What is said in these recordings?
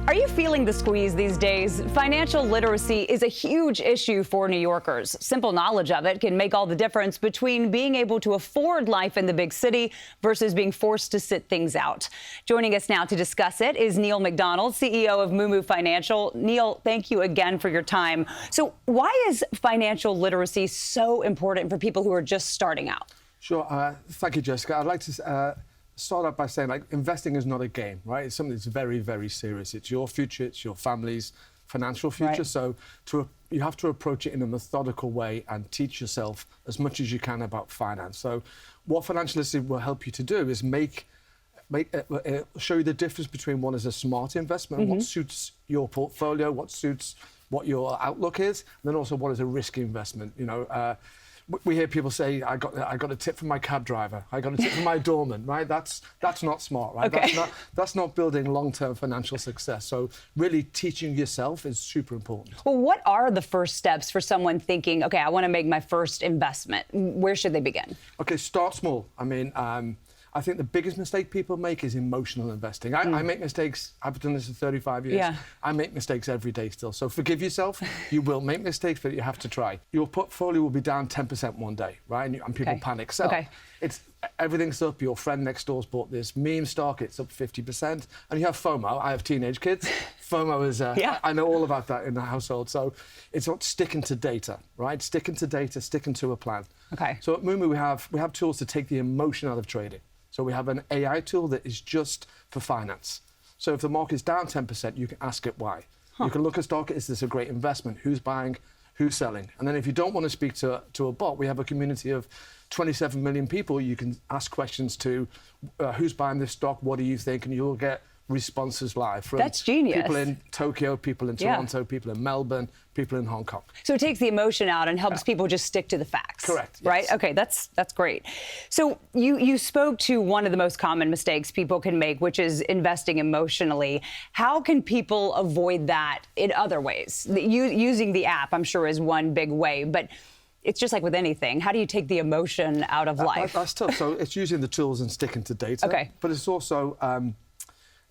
Are you feeling the squeeze these days? Financial literacy is a huge issue for New Yorkers. Simple knowledge of it can make all the difference between being able to afford life in the big city versus being forced to sit things out. Joining us now to discuss it is Neil McDonald, CEO of Moo Financial. Neil, thank you again for your time. So why is financial literacy so important for people who are just starting out? Sure. Thank you, Jessica. I'd like to start out by saying, investing is not a game, right? It's something that's very, very serious. It's your future. It's your family's financial future. Right. So you have to approach it in a methodical way and teach yourself as much as you can about finance. So what financial literacy will help you to do is show you the difference between what is a smart investment, what suits your portfolio, what your outlook is, and then also what is a risky investment. We hear people say, I got a tip from my cab driver. I got a tip from my doorman, right? That's not smart, right? Okay. That's not building long-term financial success. So really teaching yourself is super important. Well, what are the first steps for someone thinking, okay, I want to make my first investment? Where should they begin? Okay, start small. I think the biggest mistake people make is emotional investing. I make mistakes. I've done this for 35 years. Yeah. I make mistakes every day still. So forgive yourself. You will make mistakes, but you have to try. Your portfolio will be down 10% one day, right? And people panic. So everything's up. Your friend next door's bought this meme stock. It's up 50%. And you have FOMO. I have teenage kids. FOMO is, I know all about that in the household. So it's not sticking to data, right? Sticking to data, sticking to a plan. Okay. So at Moo we have tools to take the emotion out of trading. So we have an AI tool that is just for finance. So if the market's down 10%, you can ask it why. You can look at stock, is this a great investment? Who's buying? Who's selling? And then if you don't want to speak to a bot, we have a community of 27 million people. You can ask questions to who's buying this stock? What do you think? And you'll get responses live from That's genius. People in Tokyo, people in Toronto, people in Melbourne, people in Hong Kong. So it takes the emotion out and helps people just stick to the facts. Correct. Yes. Right? Okay, that's great. So you spoke to one of the most common mistakes people can make, which is investing emotionally. How can people avoid that in other ways? Using the app, I'm sure, is one big way, but it's just like with anything. How do you take the emotion out of life? That's tough. So it's using the tools and sticking to data. Okay. But it's also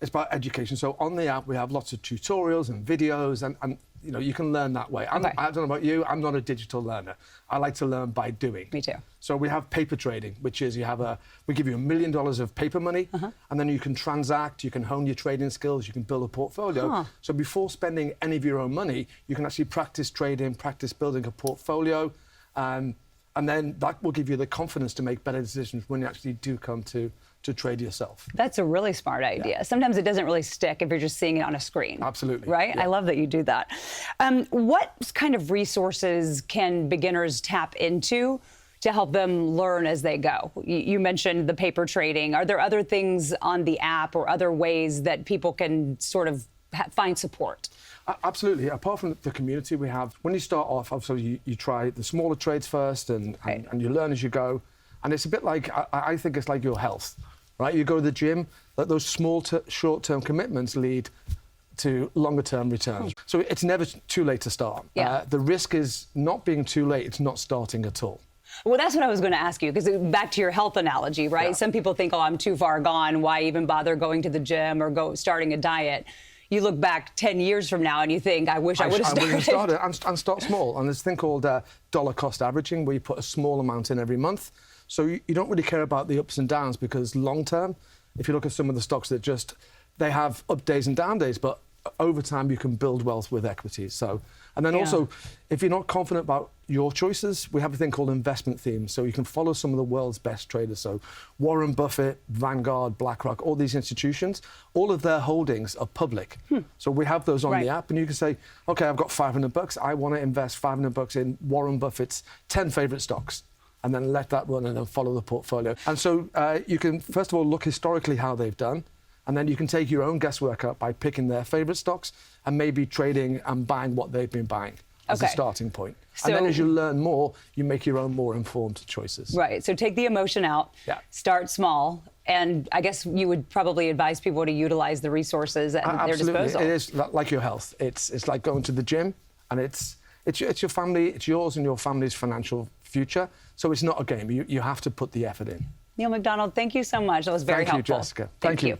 it's about education. So on the app, we have lots of tutorials and videos, and you can learn that way. I don't know about you, I'm not a digital learner. I like to learn by doing. Me too. So we have paper trading, which is we give you $1 million of paper money, and then you can transact, you can hone your trading skills, you can build a portfolio. So before spending any of your own money, you can actually practice trading, practice building a portfolio, and then that will give you the confidence to make better decisions when you actually do come to trade yourself. That's a really smart idea. Yeah. Sometimes it doesn't really stick if you're just seeing it on a screen. Absolutely. Right? Yeah. I love that you do that. What kind of resources can beginners tap into to help them learn as they go? You mentioned the paper trading. Are there other things on the app or other ways that people can sort of find support? Absolutely. Apart from the community we have, when you start off, obviously you try the smaller trades first and you learn as you go. And it's a bit like, I think it's like your health, right? You go to the gym, those small short-term commitments lead to longer-term returns. So it's never too late to start. Yeah. The risk is not being too late, it's not starting at all. Well, that's what I was going to ask you, because back to your health analogy, right? Yeah. Some people think, oh, I'm too far gone. Why even bother going to the gym or starting a diet? You look back 10 years from now and you think, I wish I would have started. And start small. And there's a thing called dollar cost averaging, where you put a small amount in every month. So you don't really care about the ups and downs, because long term, if you look at some of the stocks that they have up days and down days, but over time you can build wealth with equities. So, and then also, if you're not confident about your choices, we have a thing called investment themes. So you can follow some of the world's best traders. So Warren Buffett, Vanguard, BlackRock, all these institutions, all of their holdings are public. So we have those on the app, and you can say, okay, I've got $500. I want to invest $500 in Warren Buffett's 10 favorite stocks, and then let that run and then follow the portfolio. And so you can, first of all, look historically how they've done, and then you can take your own guesswork up by picking their favorite stocks and maybe trading and buying what they've been buying as a starting point. So, and then as you learn more, you make your own more informed choices. Right, so take the emotion out, start small, and I guess you would probably advise people to utilize the resources at their disposal. It is like your health. It's like going to the gym, and it's your family, it's yours and your family's financial future. So it's not a game. You have to put the effort in. Neil McDonald, thank you so much. That was very helpful. Thank you, Jessica. Thank you.